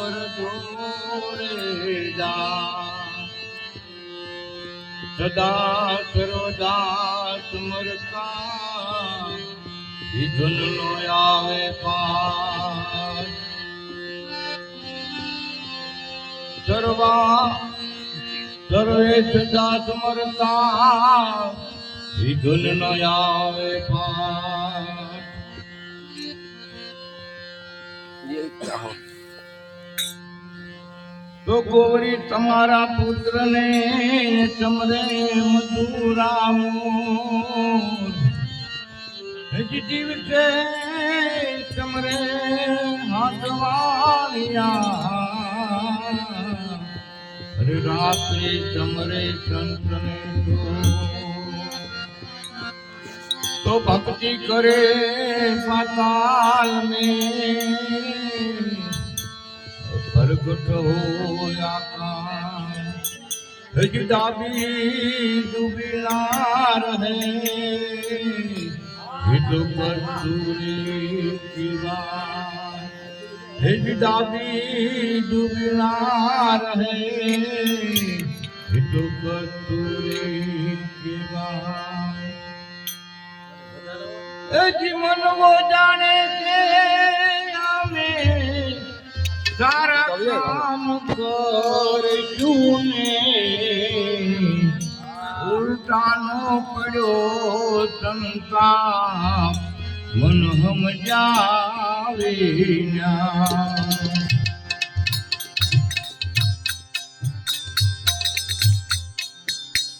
પર જોરે જા સદા સર્વદા સમરતા ધૂન નો આવે પાર સર્વે સદા સમરતા ધૂન નો આવે પાર તો ગોવરી તમારા પુત્ર ને ચમરે મધુરામો જીવતે ચમરે હાથવાળિયા રાત્રે ચમરે સંતને તો ભક્તિ કરે પાતાલ में प्रगट हो आकाश डाबी डूबिला रहे तो कस्तूरी की बात डाबी डूबिला रहे तो कस्तूरी की बात जीवन वो जाने के हमें सारा काम करશું ને ઉલટાનો પડ્યો સંતાપ મન સમજાવે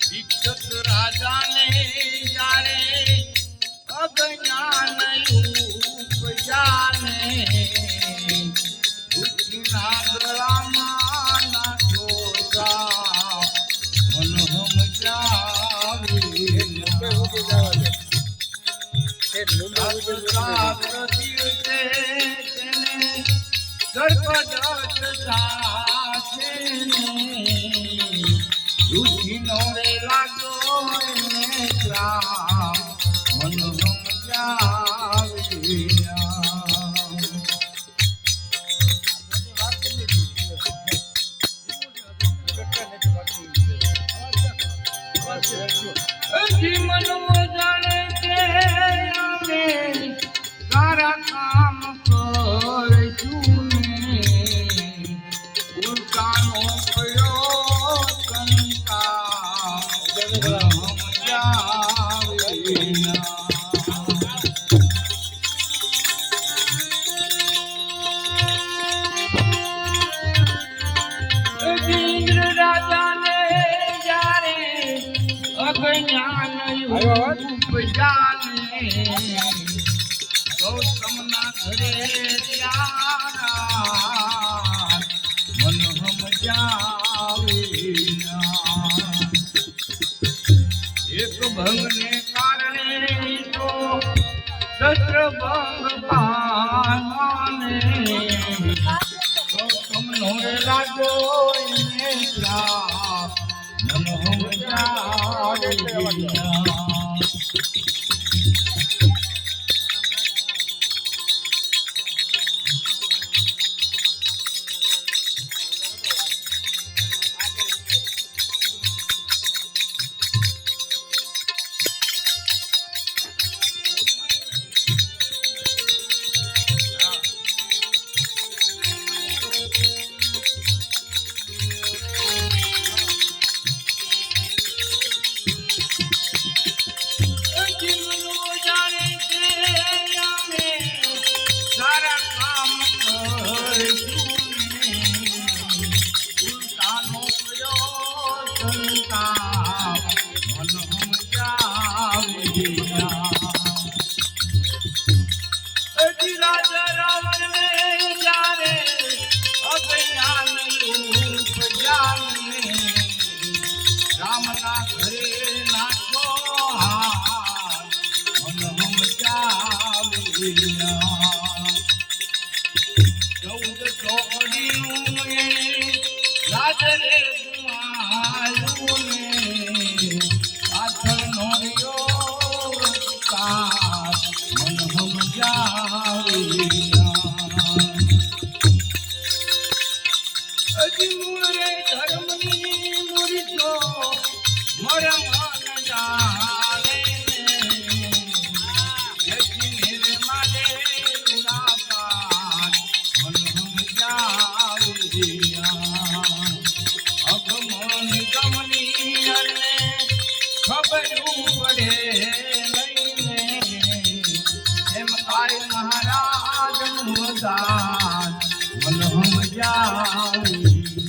દીક્ષિત રાજાને જ્યારે અજ્ઞાન ઉપજાને જીવન જાણે કે અમે સારા કામ કરીશું ને ઉલટાનો કયો સંતાપ ઇન્દ્ર રાજાને જ્યારે અજ્ઞાન ઉપજાને ગૌતમના ઘરે ત્યાં મન સમજાવે એક ભંગને કારણે તો શસ્ત્ર ભંગ પામે ગૌતમનો લાગો એને શ્રાપ મન સમજાવે દાસ મન હમ જાવિયા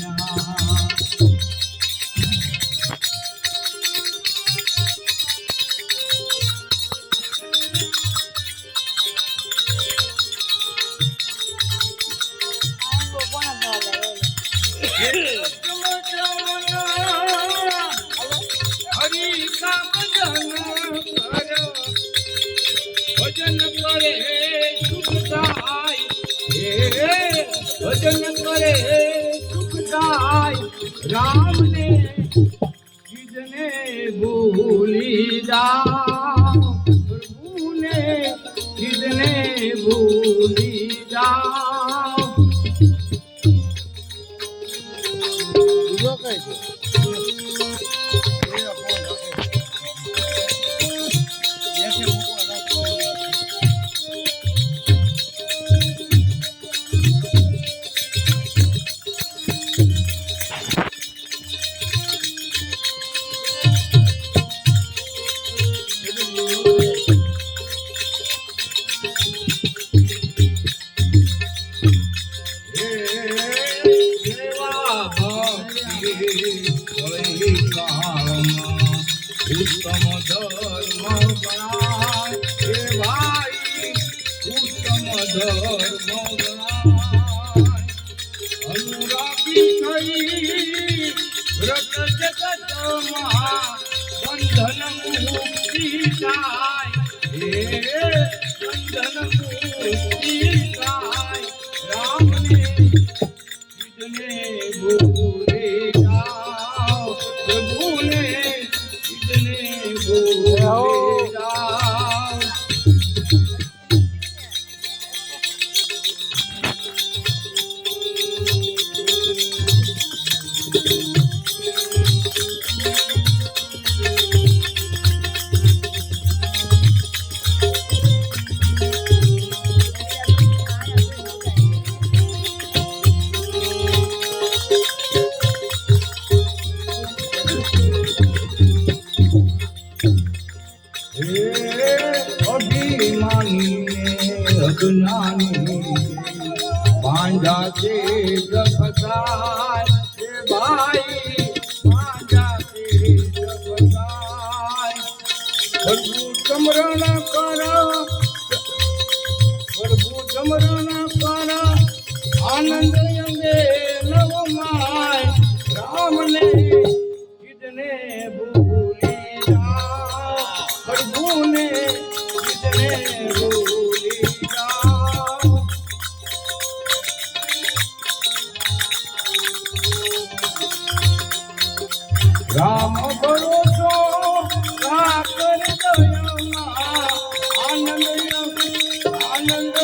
ભજન કરે સુખ થાય રામ ને ચીજને ભૂલી જાઓ પ્રભુ ને ચીજને ભૂલી જાઓ ઉત્તમ ધર્મ ગણાય હે ભાઈ ઉત્તમ ધર્મ ગણાય અનુરાગી થઈ વ્રત જગતમાં બંધન મુક્તિ થાય હે બંધન મુક્તિ થાય રામને ચીજને ભૂલે જાઓ પ્રભુને અજ્ઞાની પાંજા છે જગતાય હે ભાઈ પાંજા છે જગતાય પ્રભુ સમરણ કર આનંદ અંગે નવમાય રામને ચીજને ભૂલી જાઓ પ્રભુને ચીજને ભૂલી રામ ભરોસો રાકર દયામાં આનંદ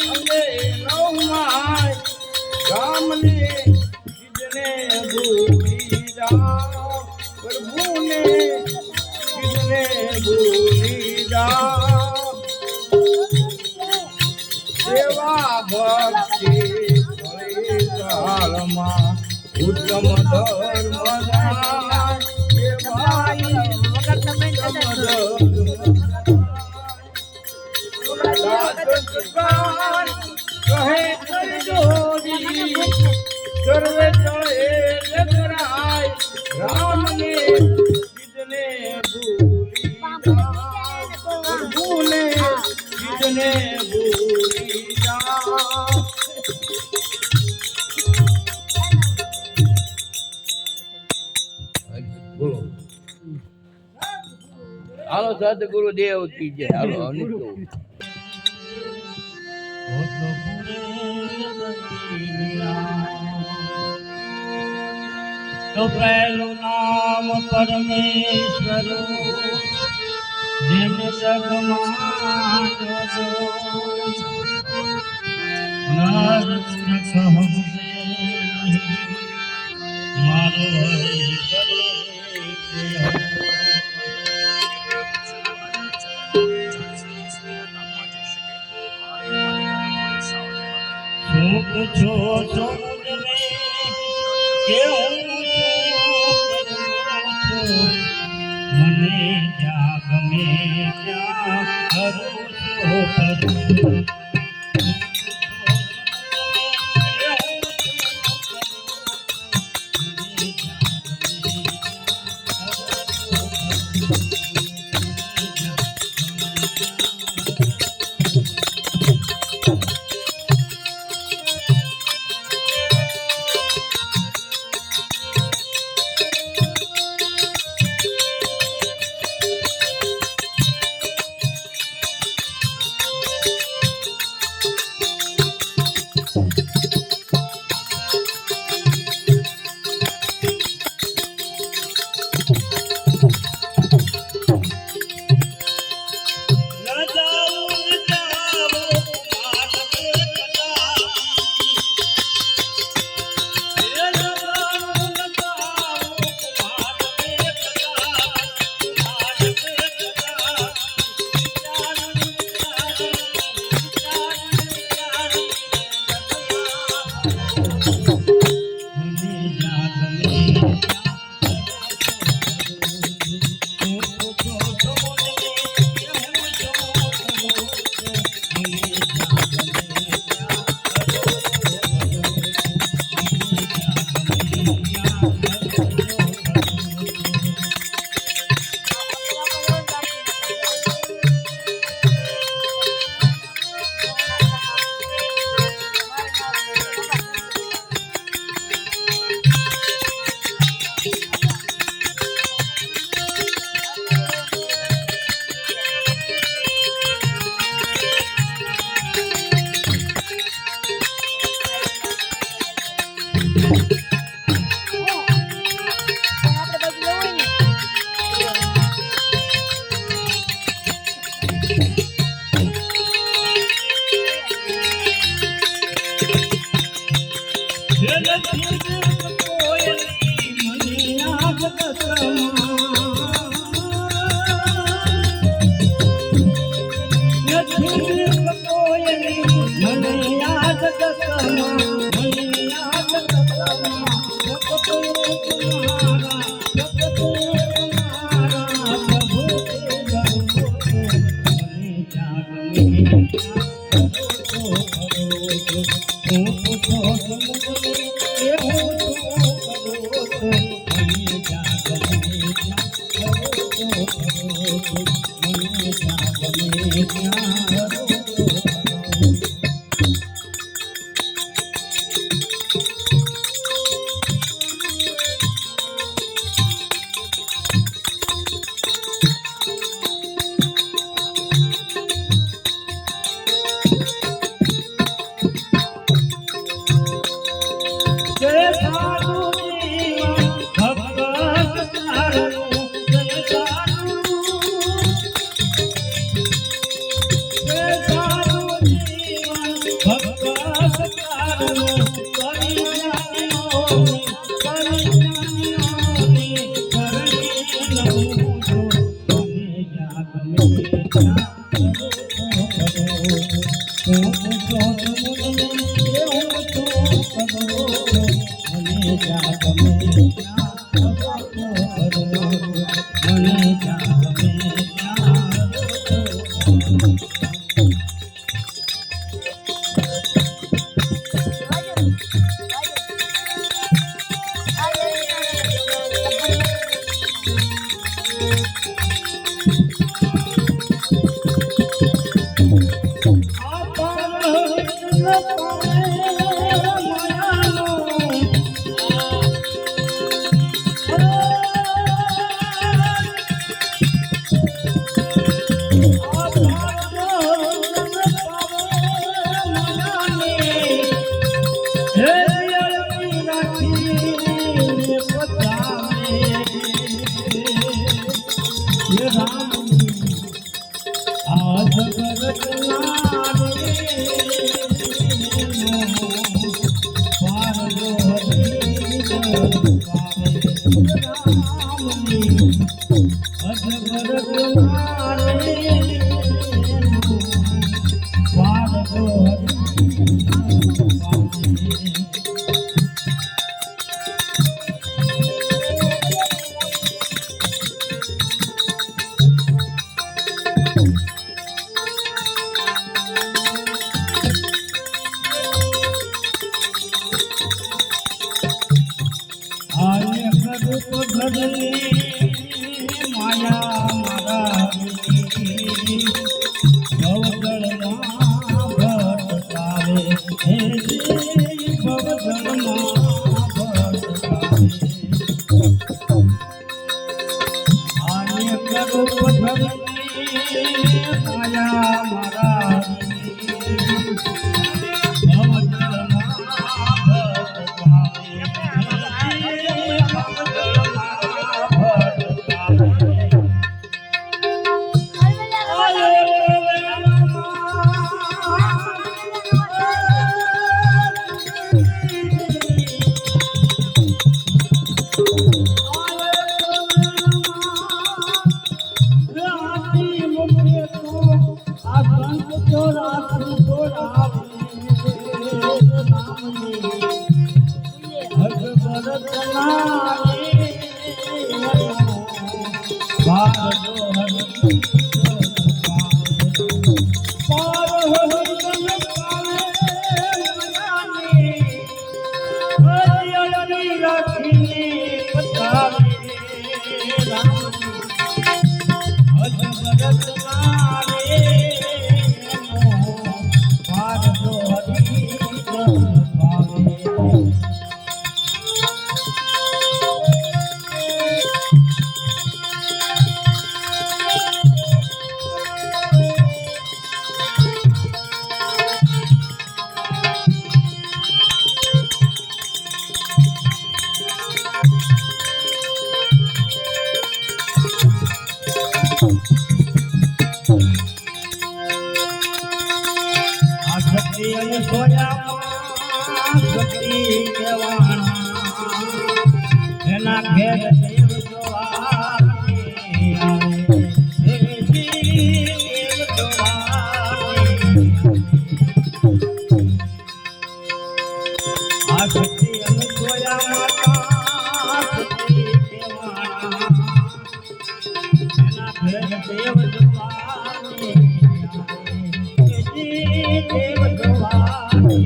અંગે નવમાય રામને ચીજને ભૂલી જાઓ પ્રભુને ચીજને ભૂલી જાઓ સેવા ભક્તિ કાળમાં ઉત્તમ ધર્મ કહે જોડી સર્વે ચળે જગરાય રામને ચીજને ભૂલી જાઓ પ્રભુને ચીજને ભૂલી જાઓ બોલો હાલો સદગુરુ દેવ કી જય હાલો અનિતો તો પહેલું નામ પરમેશ્વર જેને જગમાં મારો પૂછો છો મને જ્યાં ગમે ત્યાં કરું છો ભક્તિ કેવાણા એના ઘેર દેવ જોવાને આવે દેવ જોવાને આ ભક્તિ અનુસોયા માતા ભક્તિ કેવાણા એના ઘેર દેવ જોવાને દેવ જોવાને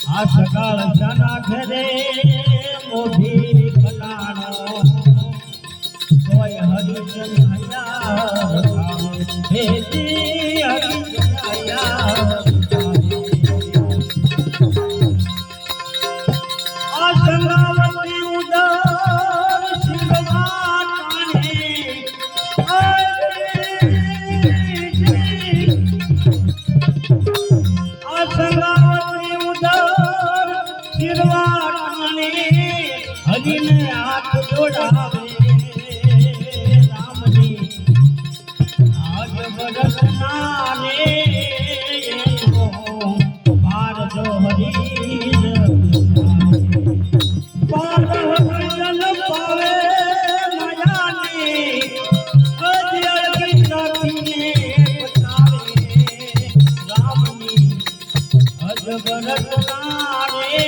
આ સકાળ જાના ઘરે મોભી કનાણો તોય હરિજન હૈયા હરિજન હૈયા આ સંગાવતી ઉદર શિવમાં હરીને હાથ જોડાવે રામજી આજ બરસ નારે પાર જો હરી પાર હરિજન પાવે માયાની અજય રાખીને બતાવે રામની આજ બરસ નારે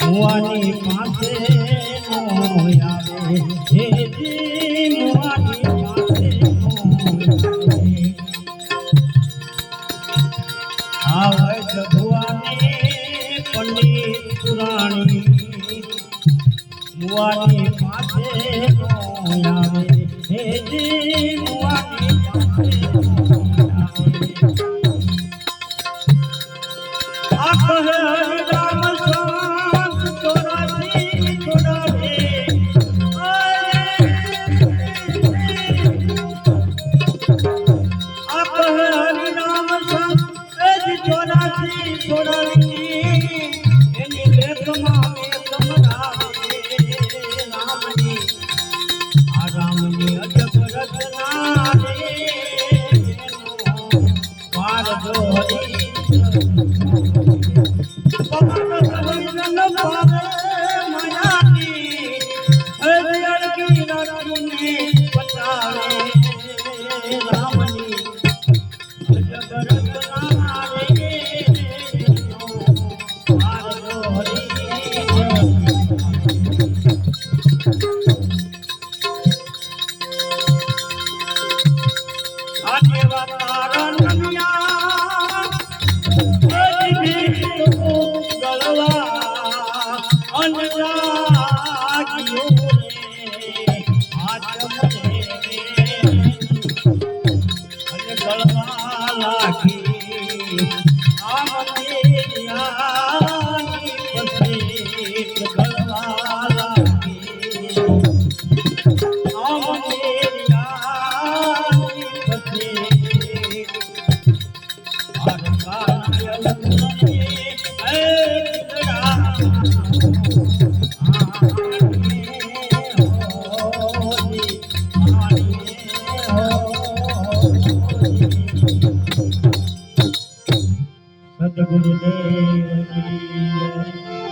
મુવાની પાસે નો આવે હેજી મુવાની પાસે આવે ભગવાને પંડિત પુરાણી મુવાની પાસે નો આવે હેજી મુવાની પાસે આ કહે રામ રામની અજબ રચના રે સદગુરુદેવ કી જય.